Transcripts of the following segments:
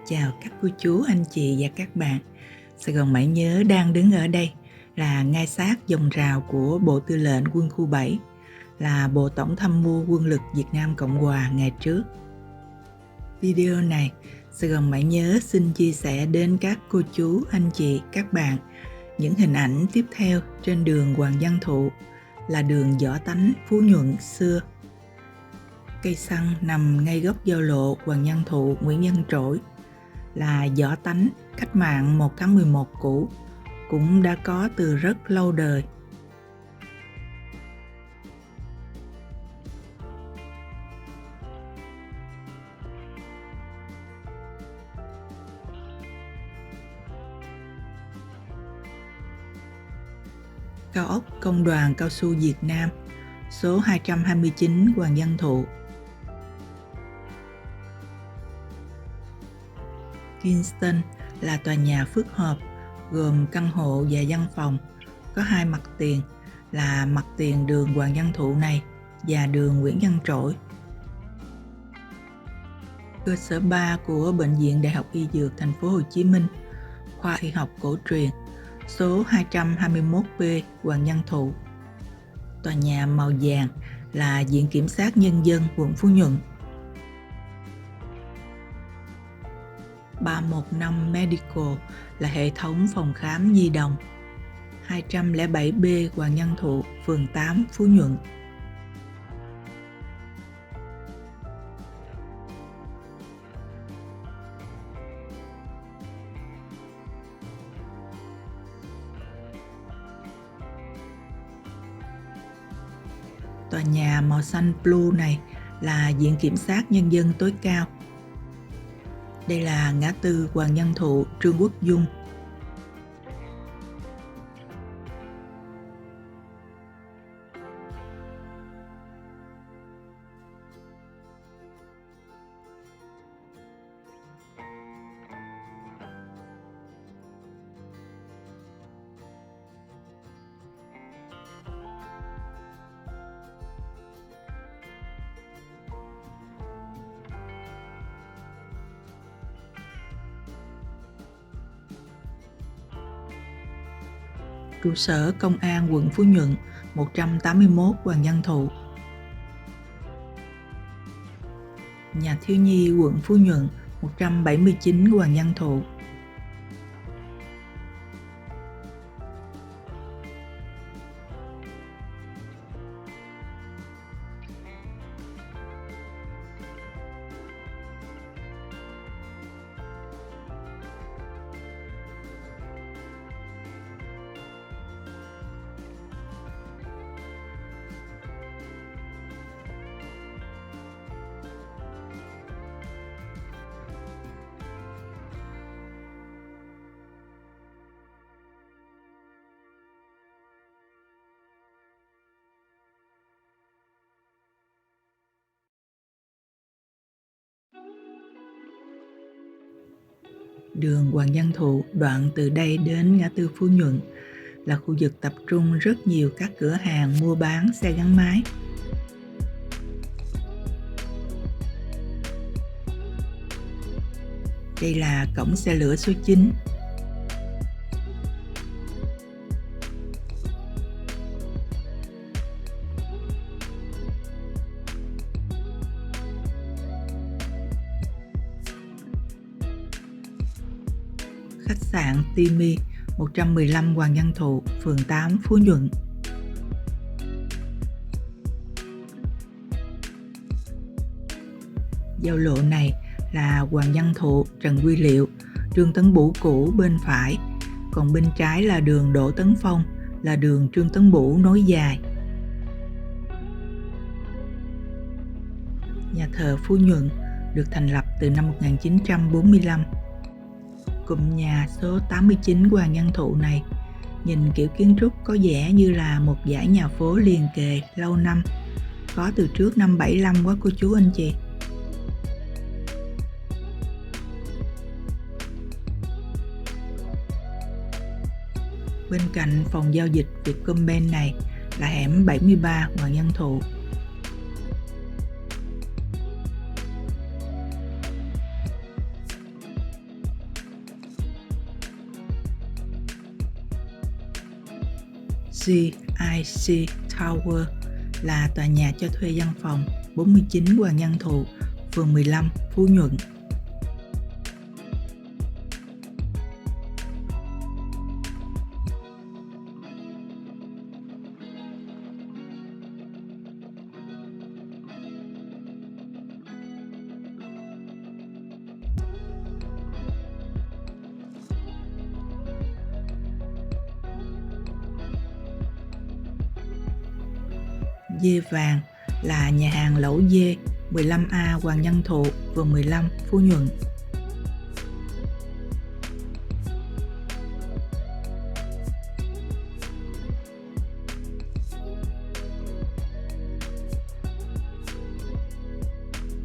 Chào các cô chú, anh chị và các bạn. Sài Gòn Mãi Nhớ đang đứng ở đây là ngay sát dòng rào của Bộ Tư lệnh Quân khu 7, là Bộ Tổng tham mưu Quân lực Việt Nam Cộng Hòa ngày trước. Video này, Sài Gòn Mãi Nhớ xin chia sẻ đến các cô chú, anh chị, các bạn những hình ảnh tiếp theo trên đường Hoàng Văn Thụ, là đường Võ Tánh, Phú Nhuận xưa. Cây xăng nằm ngay góc giao lộ Hoàng Văn Thụ, Nguyễn Văn Trỗi, là võ tánh cách mạng 1 tháng 11 cũ, cũng đã có từ rất lâu đời. Cao ốc Công đoàn Cao su Việt Nam, số 229 Hoàng Văn Thụ. Kingston là tòa nhà phức hợp gồm căn hộ và văn phòng, có hai mặt tiền là mặt tiền đường Hoàng Văn Thụ này và đường Nguyễn Văn Trỗi. Cơ sở 3 của Bệnh viện Đại học Y Dược Thành phố Hồ Chí Minh, khoa y học cổ truyền, số 221B Hoàng Văn Thụ. Tòa nhà màu vàng là Viện Kiểm sát Nhân dân quận Phú Nhuận. 315 Medical là hệ thống phòng khám di động. 207B Hoàng Văn Thụ, phường 8, Phú Nhuận. Tòa nhà màu xanh blue này là Viện Kiểm sát Nhân dân tối cao. Đây là ngã tư Hoàng Văn Thụ, Trương Quốc Dung. Trụ sở Công an quận Phú Nhuận, 181 Hoàng Văn Thụ. Nhà thiếu nhi quận Phú Nhuận, 179 Hoàng Văn Thụ. Đường Hoàng Văn Thụ đoạn từ đây đến ngã tư Phú Nhuận là khu vực tập trung rất nhiều các cửa hàng mua bán xe gắn máy. Đây là cổng xe lửa số 9. Khách sạn Timi, 115 Hoàng Văn Thụ, phường 8, Phú Nhuận. Giao lộ này là Hoàng Văn Thụ, Trần Quy Liệu, Trương Tấn Bửu cũ bên phải, còn bên trái là đường Đỗ Tấn Phong, là đường Trương Tấn Bửu nối dài. Nhà thờ Phú Nhuận được thành lập từ năm 1945. Cụm nhà số 89 Hoàng Văn Thụ này, nhìn kiểu kiến trúc có vẻ như là một dãy nhà phố liền kề lâu năm, có từ trước năm 75 quá cô chú anh chị. Bên cạnh phòng giao dịch Vietcombank này là hẻm 73 Hoàng Văn Thụ. GIC Tower là tòa nhà cho thuê văn phòng 49 Hoàng Văn Thụ, phường 15, Phú Nhuận. Dê Vàng là nhà hàng lẩu dê 15A Hoàng Văn Thụ, phường 15, Phú Nhuận.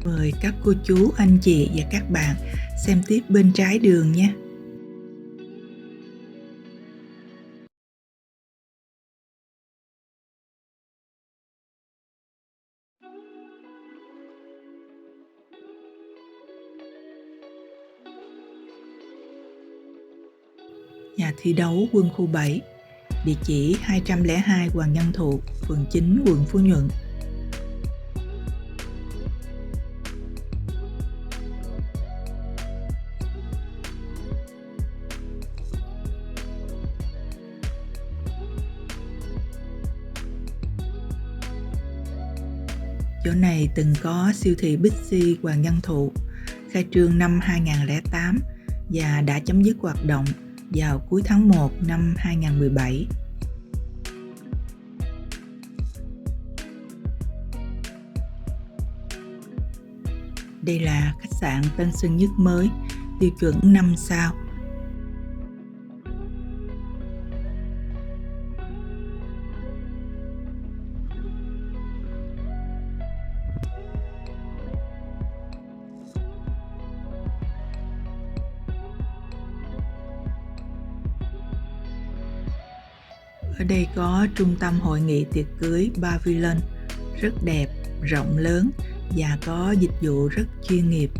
Mời các cô chú, anh chị và các bạn xem tiếp bên trái đường nhé. Nhà thi đấu Quân khu 7, địa chỉ 202 Hoàng Văn Thụ, phường 9, quận Phú Nhuận. Chỗ này từng có siêu thị Bixi Hoàng Văn Thụ, khai trương năm 2008 và đã chấm dứt hoạt động vào cuối tháng 1 năm 2017. Đây là khách sạn Tân Sơn Nhất mới, tiêu chuẩn 5 sao. Ở đây có trung tâm hội nghị tiệc cưới Pavilion, rất đẹp, rộng lớn và có dịch vụ rất chuyên nghiệp.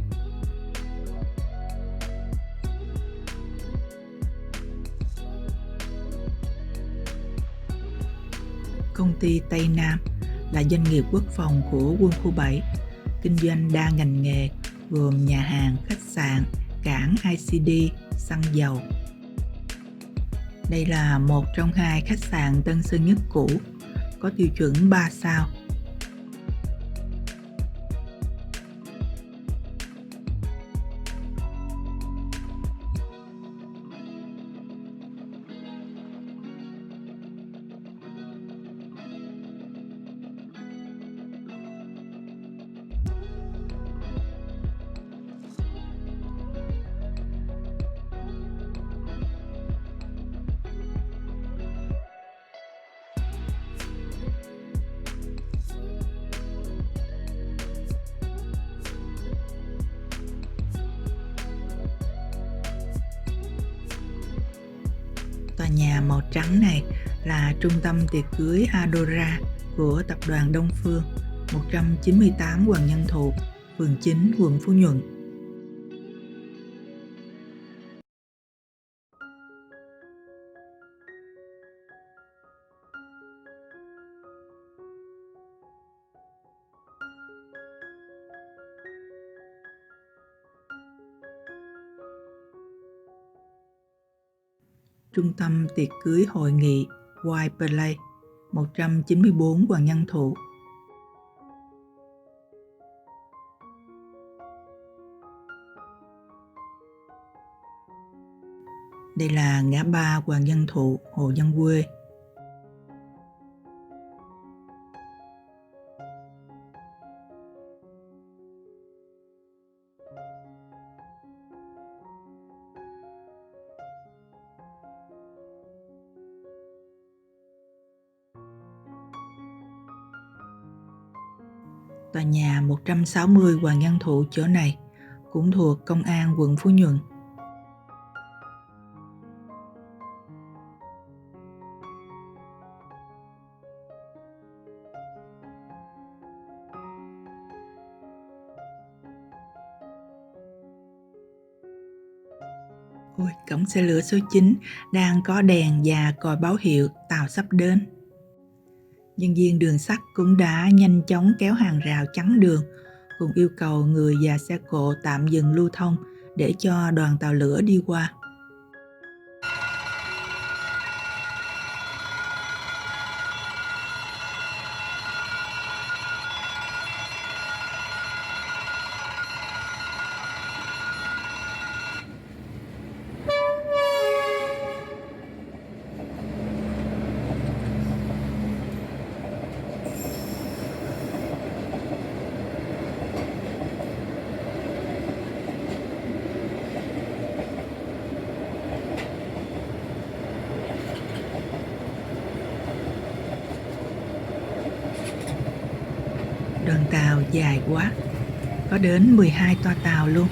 Công ty Tây Nam là doanh nghiệp quốc phòng của Quân khu 7, kinh doanh đa ngành nghề gồm nhà hàng, khách sạn, cảng ICD, xăng dầu. Đây là một trong 2 khách sạn Tân Sơn Nhất cũ, có tiêu chuẩn 3 sao. Tòa nhà màu trắng này là trung tâm tiệc cưới Adora của tập đoàn Đông Phương, 198 Hoàng Văn Thụ, phường 9, quận Phú Nhuận. Trung tâm tiệc cưới hội nghị White Play, 194 Hoàng Văn Thụ. Đây là ngã ba Hoàng Văn Thụ, Hồ Văn Quê. Tòa nhà 160 Hoàng Văn Thụ chỗ này cũng thuộc Công an quận Phú Nhuận. Ôi, cổng xe lửa số 9 đang có đèn và còi báo hiệu tàu sắp đến. Nhân viên đường sắt cũng đã nhanh chóng kéo hàng rào chắn đường, cùng yêu cầu người và xe cộ tạm dừng lưu thông để cho đoàn tàu lửa đi qua. Đoàn tàu dài quá, có đến 12 toa tàu luôn.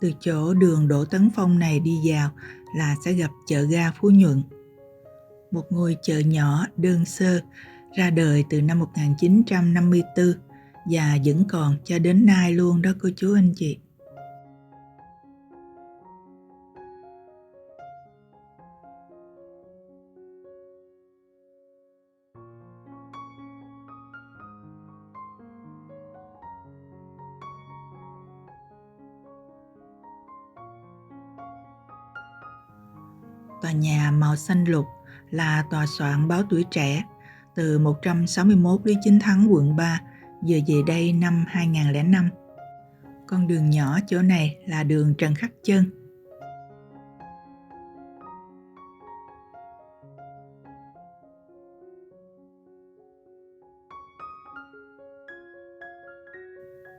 Từ chỗ đường Đỗ Tấn Phong này đi vào là sẽ gặp chợ ga Phú Nhuận. Một ngôi chợ nhỏ đơn sơ, ra đời từ năm 1954 và vẫn còn cho đến nay luôn đó cô chú anh chị. Tòa nhà màu xanh lục là tòa soạn báo Tuổi Trẻ từ 161 Lý Chính Thắng quận 3, vừa về đây năm 2005. Con đường nhỏ chỗ này là đường Trần Khắc Chân.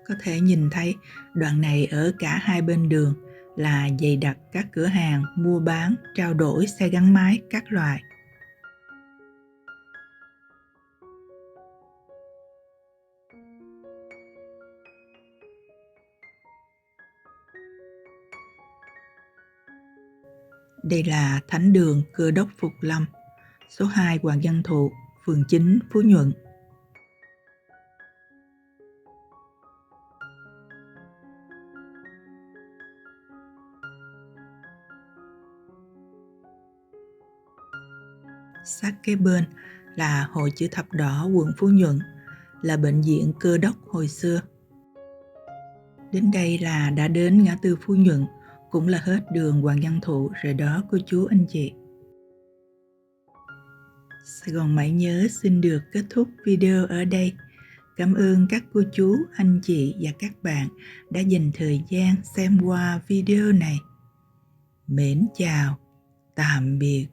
Có thể nhìn thấy đoạn này ở cả hai bên đường là dày đặc các cửa hàng mua bán, trao đổi xe gắn máy các loại. Đây là Thánh đường Cơ đốc Phục Lâm, số 2 Hoàng Văn Thụ, phường 9, Phú Nhuận. Sát kế bên là Hội Chữ Thập Đỏ quận Phú Nhuận, là bệnh viện Cơ đốc hồi xưa. Đến đây là đã đến ngã tư Phú Nhuận, cũng là hết đường Hoàng Văn Thụ rồi đó cô chú anh chị. Sài Gòn Mãi Nhớ xin được kết thúc video ở đây. Cảm ơn các cô chú, anh chị và các bạn đã dành thời gian xem qua video này. Mến chào, tạm biệt.